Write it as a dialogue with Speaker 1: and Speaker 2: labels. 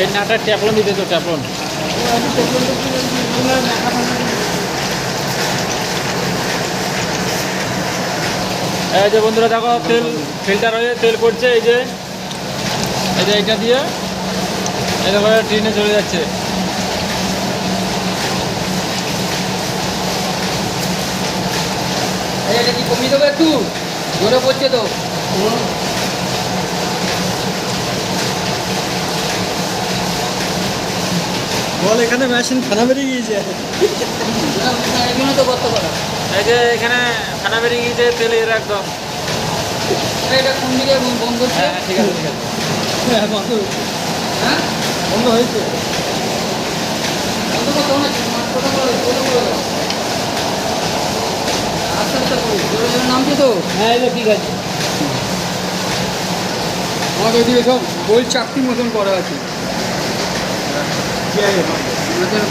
Speaker 1: এই নাটার ট্যাপলন দিতে তো ট্যাপলন। এই যে বন্ধুরা দেখো তেল ফিল্টার হয়ে তেল পড়ছে, এই যে এটা দিয়ে এই দেখো ট্রেনে চলে যাচ্ছে।
Speaker 2: এটা কি কমিয়ে দেবো একটু? জোরে পড়ছে তো।
Speaker 3: বল এখানে মেশিন খানা বেরিয়ে গিয়েছে।
Speaker 2: এই জন্য তো করতে পারো।
Speaker 1: এই যে এখানে খানা বেরিয়ে গিয়েছে তেলের একদম।
Speaker 2: এটা কোন দিকে বন্ধ হচ্ছে?
Speaker 1: হ্যাঁ ঠিক আছে ঠিক আছে।
Speaker 3: হ্যাঁ বন্ধ হয়েছে।
Speaker 2: হ্যাঁ
Speaker 3: বন্ধ হয়েছে।
Speaker 2: বন্ধ করতে হবে না, কথা বলো, কথা বলো। আস্তে আস্তে করি, জোরে জোরে নামছে তো।
Speaker 3: হ্যাঁ এটা ঠিক আছে।
Speaker 2: আমাদের ওইদিকে সব গোল চাকরির মতন করা আছে।
Speaker 3: ঠিক আছে।